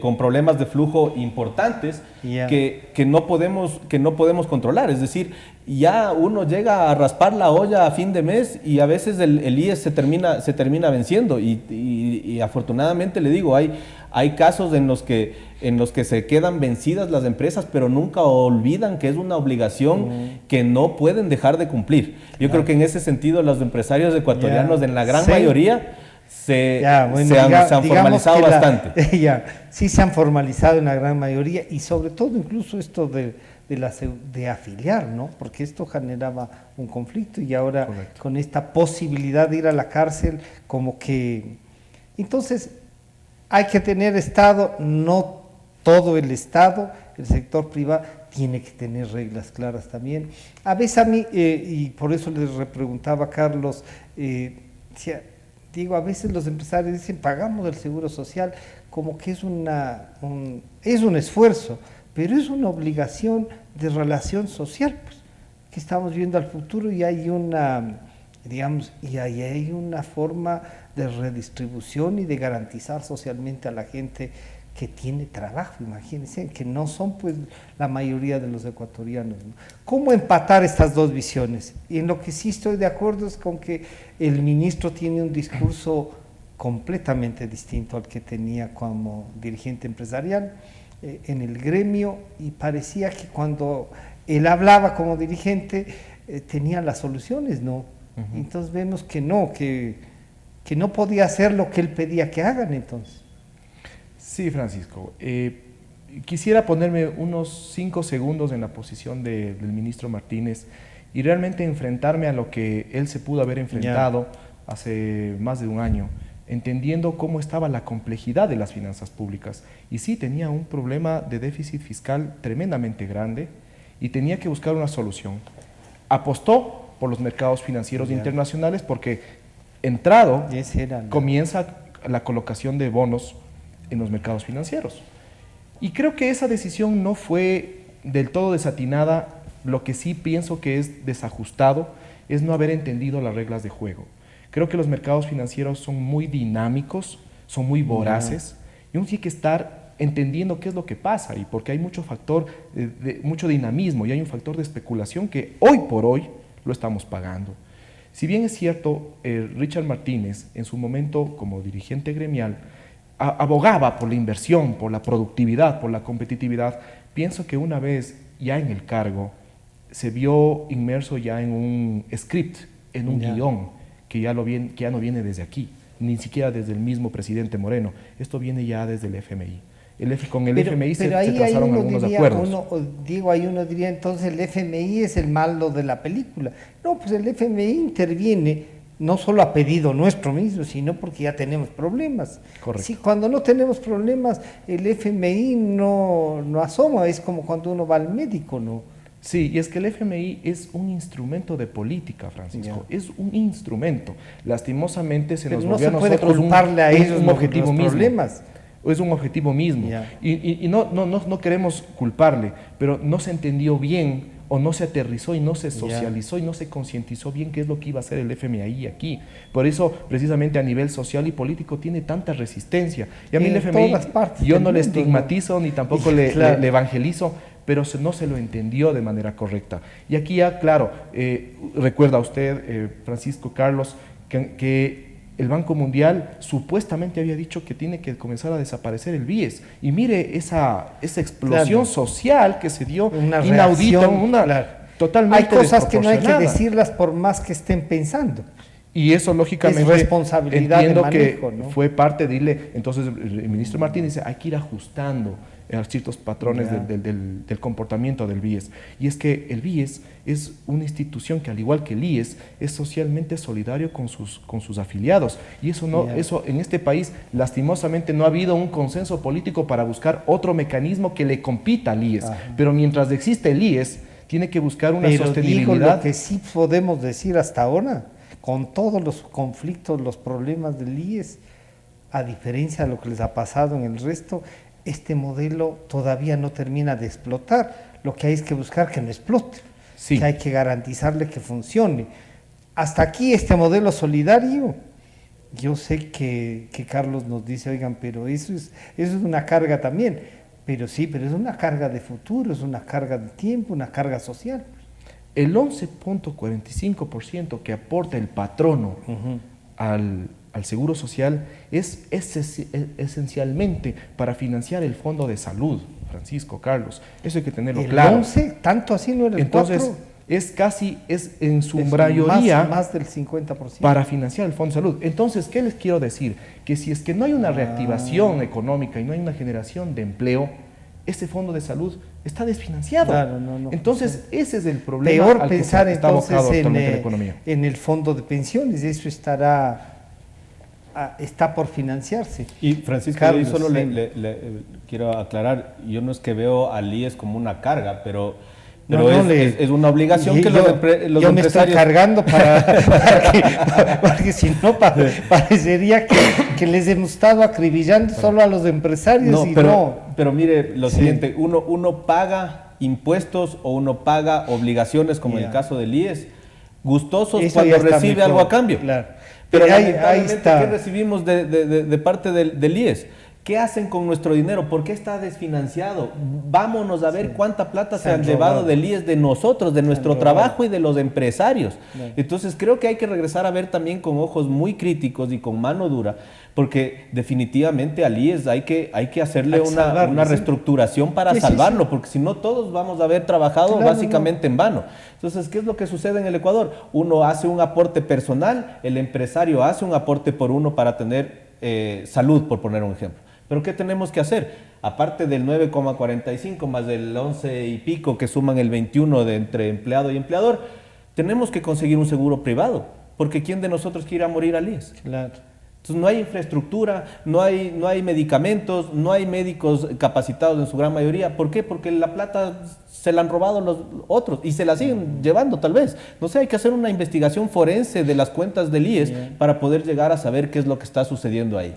con problemas de flujo importantes que no podemos controlar. Es decir, ya uno llega a raspar la olla a fin de mes y a veces el IES se termina venciendo y afortunadamente le digo, hay casos en los que se quedan vencidas las empresas, pero nunca olvidan que es una obligación que no pueden dejar de cumplir. Yo creo que en ese sentido los empresarios ecuatorianos en la gran mayoría se han formalizado bastante. Sí se han formalizado en la gran mayoría y sobre todo incluso esto de afiliar, ¿no? Porque esto generaba un conflicto y ahora con esta posibilidad de ir a la cárcel, como que... Entonces, hay que tener Estado, no todo el Estado, el sector privado tiene que tener reglas claras también. A veces a mí, y por eso les repreguntaba a Carlos, digo, a veces los empresarios dicen, pagamos el seguro social, como que es un esfuerzo, pero es una obligación de relación social, pues, que estamos viendo al futuro y hay una, digamos, y ahí hay una forma de redistribución y de garantizar socialmente a la gente que tiene trabajo, imagínense, que no son pues la mayoría de los ecuatorianos, ¿no? ¿Cómo empatar estas dos visiones? Y en lo que sí estoy de acuerdo es con que el ministro tiene un discurso completamente distinto al que tenía como dirigente empresarial en el gremio, y parecía que cuando él hablaba como dirigente tenía las soluciones, ¿no? Entonces vemos que no, que no podía hacer lo que él pedía que hagan entonces. Sí, Francisco. Quisiera ponerme unos 5 segundos en la posición del ministro Martínez y realmente enfrentarme a lo que él se pudo haber enfrentado hace más de un año, entendiendo cómo estaba la complejidad de las finanzas públicas. Y sí, tenía un problema de déficit fiscal tremendamente grande y tenía que buscar una solución. Apostó por los mercados financieros internacionales porque entrado comienza la colocación de bonos en los mercados financieros. Y creo que esa decisión no fue del todo desatinada. Lo que sí pienso que es desajustado es no haber entendido las reglas de juego. Creo que los mercados financieros son muy dinámicos, son muy voraces, y uno tiene que estar entendiendo qué es lo que pasa, y porque hay mucho factor, mucho dinamismo, y hay un factor de especulación que hoy por hoy lo estamos pagando. Si bien es cierto, Richard Martínez, en su momento como dirigente gremial, abogaba por la inversión, por la productividad, por la competitividad, pienso que una vez ya en el cargo, se vio inmerso ya en un script, en un guión, que ya no viene desde aquí, ni siquiera desde el mismo presidente Moreno. Esto viene ya desde el FMI. Con el FMI se trazaron algunos acuerdos. Diego, ahí uno diría, entonces el FMI es el malo de la película. No, pues el FMI interviene no solo a pedido nuestro mismo, sino porque ya tenemos problemas. Correcto. Si cuando no tenemos problemas, el FMI no asoma, es como cuando uno va al médico, ¿no? Sí, y es que el FMI es un instrumento de política, Francisco, es un instrumento. Lastimosamente se nos volvió a nosotros un objetivo mismo. Es un objetivo mismo. Y no queremos culparle, pero no se entendió bien, o no se aterrizó y no se socializó y no se concientizó bien qué es lo que iba a hacer el FMI aquí. Por eso, precisamente a nivel social y político, tiene tanta resistencia. Y a mí el FMI, yo no le estigmatizo ni tampoco le evangelizo, pero no se lo entendió de manera correcta. Y aquí ya, claro, recuerda usted, Francisco Carlos, que el Banco Mundial supuestamente había dicho que tiene que comenzar a desaparecer el BIES. Y mire esa explosión social que se dio, inaudita, totalmente hay cosas que no hay que decirlas por más que estén pensando. Y eso, lógicamente, es responsabilidad entiendo de manejo, que ¿no? fue parte de entonces el ministro Martínez dice, hay que ir ajustando a ciertos patrones del comportamiento del BIES. Y es que el BIES es una institución que, al igual que el IES, es socialmente solidario con sus afiliados. Y eso en este país, lastimosamente, no ha habido un consenso político para buscar otro mecanismo que le compita al IES. Pero mientras existe el IES, tiene que buscar una sostenibilidad. Digo, lo que sí podemos decir hasta ahora, con todos los conflictos, los problemas del IES, a diferencia de lo que les ha pasado en el resto, este modelo todavía no termina de explotar. Lo que hay es que buscar que no explote, que hay que garantizarle que funcione. hasta aquí este modelo solidario. Yo sé que Carlos nos dice, oigan, pero eso es una carga también. Pero sí, pero es una carga de futuro, es una carga de tiempo, una carga social. El 11.45% que aporta el patrono al Seguro Social es esencialmente para financiar el Fondo de Salud, Francisco, Carlos. Eso hay que tenerlo claro. ¿El 11? ¿Tanto así no era el Entonces, 4? es en su mayoría más del 50%. para financiar el Fondo de Salud. Entonces, ¿qué les quiero decir? Que si es que no hay una reactivación económica y no hay una generación de empleo, ese Fondo de Salud está desfinanciado. Claro, no. Entonces, ese es el problema. Peor pensar está entonces abocado actualmente la economía. en el fondo de pensiones, eso está por financiarse. Y Francisco, Carlos, yo solo sí. le quiero aclarar, yo no es que veo al IES como una carga, pero es una obligación que los yo me estoy empresarios... cargando porque si no parecería que les hemos estado acribillando solo a los empresarios pero mire lo siguiente, uno paga impuestos o uno paga obligaciones como en el caso del IES, gustosos eso cuando recibe mejor, algo a cambio. Claro. Pero ahí lamentablemente, está. ¿qué recibimos de parte del IES? ¿Qué hacen con nuestro dinero? ¿Por qué está desfinanciado? Vámonos a ver cuánta plata se han llevado del IES de nosotros, de nuestro trabajo y de los empresarios. Claro. Entonces creo que hay que regresar a ver también con ojos muy críticos y con mano dura, porque definitivamente al IES hay que hacerle una reestructuración para salvarlo, porque si no todos vamos a haber trabajado básicamente en vano. Entonces, ¿qué es lo que sucede en el Ecuador? Uno hace un aporte personal, el empresario hace un aporte por uno para tener salud, por poner un ejemplo. Pero ¿qué tenemos que hacer? Aparte del 9,45 más del 11 y pico que suman el 21 de entre empleado y empleador, tenemos que conseguir un seguro privado, porque ¿quién de nosotros quiere morir al IES? Claro. Entonces no hay infraestructura, no hay medicamentos, no hay médicos capacitados en su gran mayoría. ¿Por qué? Porque la plata se la han robado los otros y se la siguen llevando tal vez. No sé, hay que hacer una investigación forense de las cuentas del IES para poder llegar a saber qué es lo que está sucediendo ahí.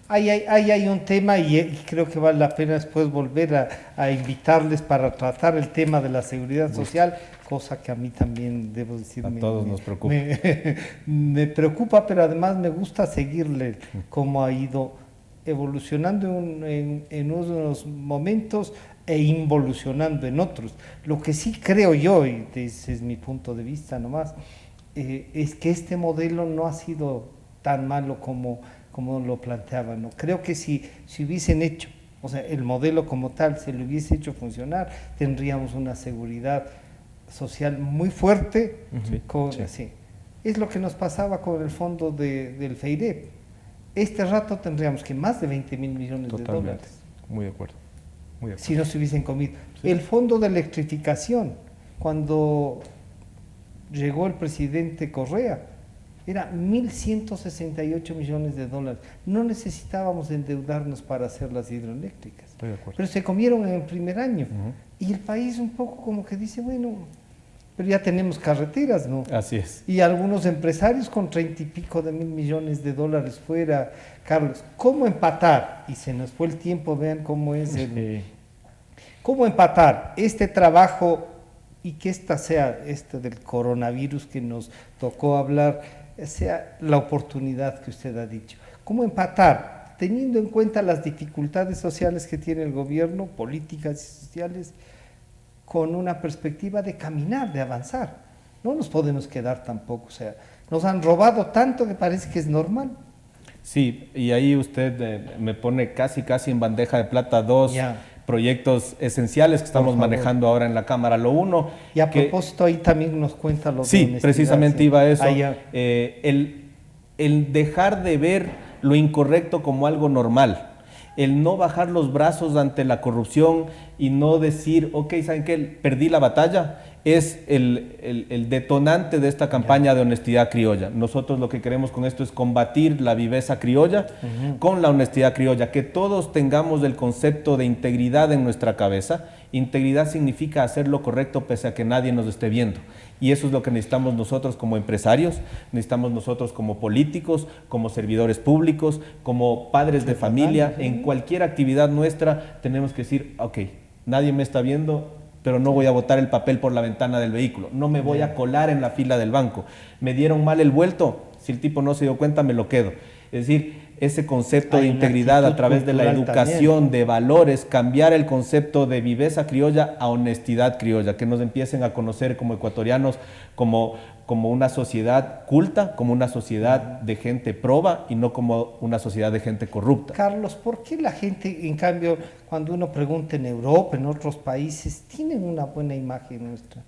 Ahí hay un tema y creo que vale la pena después volver a invitarles para tratar el tema de la seguridad social, cosa que a mí también, debo decir, a todos nos preocupa. Me preocupa, pero además me gusta seguirle cómo ha ido evolucionando en unos momentos e involucionando en otros. Lo que sí creo yo, y ese es mi punto de vista nomás, es que este modelo no ha sido tan malo como lo planteaban, ¿no? Creo que si hubiesen hecho, o sea, el modelo como tal, se lo hubiese hecho funcionar, tendríamos una seguridad social muy fuerte. Es lo que nos pasaba con el fondo del FEIREP. Este rato tendríamos que más de 20.000 millones de dólares. Muy de acuerdo. Si no se hubiesen comido. Sí. El fondo de electrificación, cuando llegó el presidente Correa, era 1.168 millones de dólares. No necesitábamos endeudarnos para hacer las hidroeléctricas. Estoy de acuerdo. Pero se comieron en el primer año. Y el país un poco como que dice, bueno, pero ya tenemos carreteras, ¿no? Así es. Y algunos empresarios con 30 y pico de mil millones de dólares fuera. Carlos, ¿cómo empatar? Y se nos fue el tiempo, vean cómo es ¿cómo empatar este trabajo y que sea del coronavirus que nos tocó hablar, sea la oportunidad que usted ha dicho? ¿Cómo empatar, teniendo en cuenta las dificultades sociales que tiene el gobierno, políticas y sociales, con una perspectiva de caminar, de avanzar? No nos podemos quedar tampoco, o sea, nos han robado tanto que parece que es normal. Sí, y ahí usted me pone casi en bandeja de plata dos proyectos esenciales que estamos manejando ahora en la Cámara. Lo uno... Y a propósito, ahí también nos cuenta lo de honestidad. Sí, precisamente iba a eso. El dejar de ver lo incorrecto como algo normal. El no bajar los brazos ante la corrupción y no decir, ok, ¿saben qué? Perdí la batalla. Es el detonante de esta campaña de honestidad criolla. Nosotros lo que queremos con esto es combatir la viveza criolla con la honestidad criolla, que todos tengamos el concepto de integridad en nuestra cabeza. Integridad significa hacer lo correcto pese a que nadie nos esté viendo. Y eso es lo que necesitamos nosotros como empresarios, necesitamos nosotros como políticos, como servidores públicos, como padres de familia. En cualquier actividad nuestra tenemos que decir, ok, nadie me está viendo, pero no voy a botar el papel por la ventana del vehículo, no me voy a colar en la fila del banco. Me dieron mal el vuelto, si el tipo no se dio cuenta me lo quedo. Es decir, ese concepto de integridad a través de la educación, de valores, cambiar el concepto de viveza criolla a honestidad criolla, que nos empiecen a conocer como ecuatorianos, como una sociedad culta, como una sociedad de gente proba y no como una sociedad de gente corrupta. Carlos, ¿por qué la gente, en cambio, cuando uno pregunta en Europa, en otros países, tienen una buena imagen nuestra?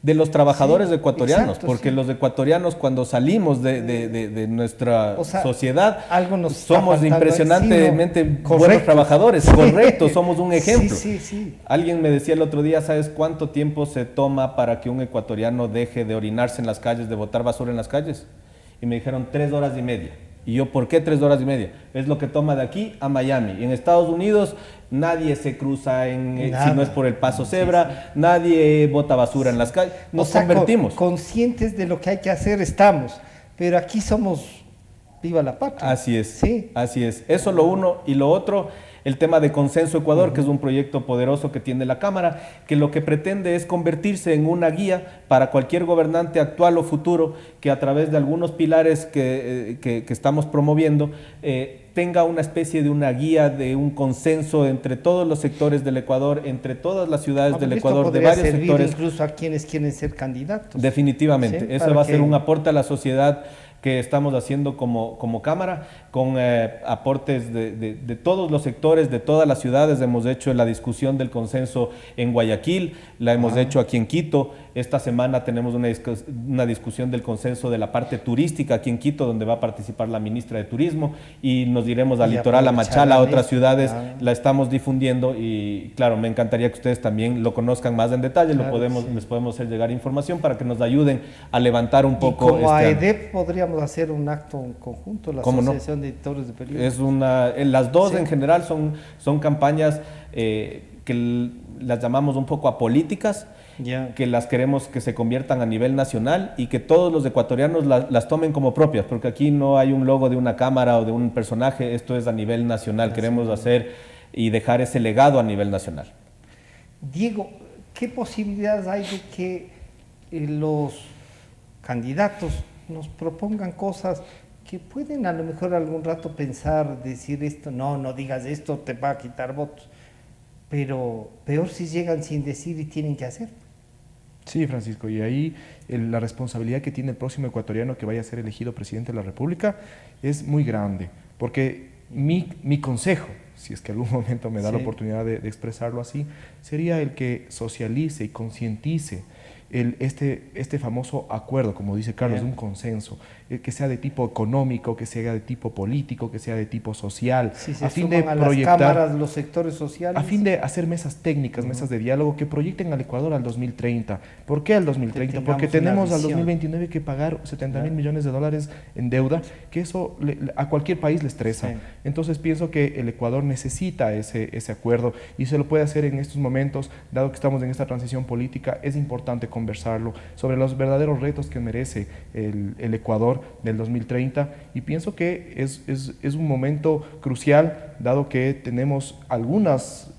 De los trabajadores sí, ecuatorianos, exacto, porque sí. Los ecuatorianos cuando salimos de nuestra sociedad algo nos somos impresionantemente buenos trabajadores, sí. Correctos, somos un ejemplo. Sí. Alguien me decía el otro día, ¿sabes cuánto tiempo se toma para que un ecuatoriano deje de orinarse en las calles, de botar basura en las calles? Y me dijeron 3 horas y media. Y yo, ¿por qué 3 horas y media? Es lo que toma de aquí a Miami. Y en Estados Unidos nadie se cruza si no es por el paso cebra, nadie bota basura en las calles. Nos convertimos. Conscientes de lo que hay que hacer estamos, pero aquí somos viva la patria. Así es, sí. Así es. Eso lo uno. Y lo otro, el tema de Consenso Ecuador, que es un proyecto poderoso que tiene la Cámara, que lo que pretende es convertirse en una guía para cualquier gobernante actual o futuro que a través de algunos pilares que estamos promoviendo tenga una especie de una guía, de un consenso entre todos los sectores del Ecuador, entre todas las ciudades del Ecuador, de varios sectores. Incluso a quienes quieren ser candidatos. Definitivamente. ¿Sí? Eso va a ser un aporte a la sociedad que estamos haciendo como Cámara, con aportes de todos los sectores, de todas las ciudades. Hemos hecho la discusión del consenso en Guayaquil, la hemos hecho aquí en Quito. Esta semana tenemos una discusión del consenso de la parte turística aquí en Quito, donde va a participar la ministra de Turismo, y nos iremos al litoral, a Machala, a otras ciudades. La estamos difundiendo y claro, me encantaría que ustedes también lo conozcan más en detalle. Les podemos hacer llegar información para que nos ayuden a levantar un poco. Y como AEDEP podríamos hacer un acto en conjunto, la Asociación de Editores de Periódicos. Las dos en general son campañas que las llamamos un poco apolíticas, que las queremos que se conviertan a nivel nacional y que todos los ecuatorianos las tomen como propias, porque aquí no hay un logo de una cámara o de un personaje, esto es a nivel nacional. Queremos hacer y dejar ese legado a nivel nacional. Diego, ¿qué posibilidades hay de que los candidatos nos propongan cosas que pueden a lo mejor algún rato pensar, decir esto, no digas esto, te va a quitar votos, pero peor si llegan sin decir y tienen que hacer? Sí, Francisco, y ahí la responsabilidad que tiene el próximo ecuatoriano que vaya a ser elegido presidente de la República es muy grande, porque mi consejo, si es que algún momento me da la oportunidad de expresarlo así, sería el que socialice y concientice este famoso acuerdo, como dice Carlos, un consenso, que sea de tipo económico, que sea de tipo político, que sea de tipo social, a fin de proyectar las cámaras, los sectores sociales, a fin de hacer mesas técnicas, mesas de diálogo que proyecten al Ecuador al 2030. ¿Por qué al 2030? Porque tenemos al 2029 que pagar 70.000 millones de dólares en deuda, que eso a cualquier país le estresa. Entonces pienso que el Ecuador necesita ese acuerdo y se lo puede hacer en estos momentos, dado que estamos en esta transición política. Es importante conversarlo sobre los verdaderos retos que merece el Ecuador del 2030, y pienso que es un momento crucial, dado que tenemos algunos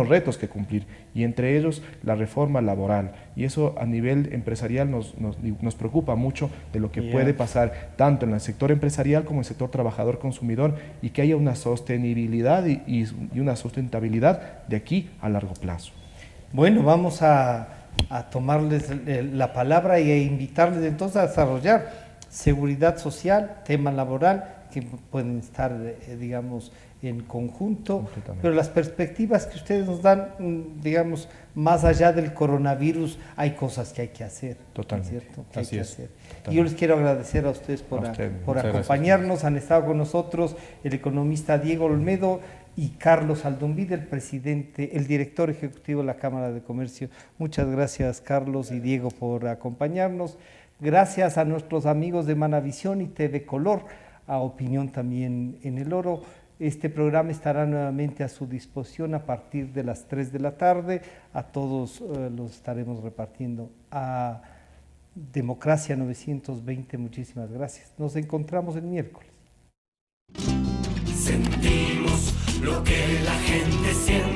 retos que cumplir, y entre ellos la reforma laboral, y eso a nivel empresarial nos preocupa mucho de lo que puede pasar tanto en el sector empresarial como en el sector trabajador consumidor, y que haya una sostenibilidad y una sustentabilidad de aquí a largo plazo. Bueno, vamos a tomarles la palabra y a invitarles entonces a desarrollar seguridad social, tema laboral, que pueden estar, digamos, en conjunto, pero las perspectivas que ustedes nos dan, digamos, más allá del coronavirus, hay cosas que hay que hacer. Totalmente. ¿Cierto? Que hay que hacer. Y yo les quiero agradecer a ustedes por acompañarnos. Gracias. Han estado con nosotros el economista Diego Olmedo y Carlos Aldunvide, el director ejecutivo de la Cámara de Comercio. Muchas gracias, Carlos y Diego, por acompañarnos. Gracias a nuestros amigos de Manavisión y TV Color, a Opinión también en El Oro. Este programa estará nuevamente a su disposición a partir de las 3 de la tarde. A todos los estaremos repartiendo. A Democracia 920, muchísimas gracias. Nos encontramos el miércoles. Sentimos lo que la gente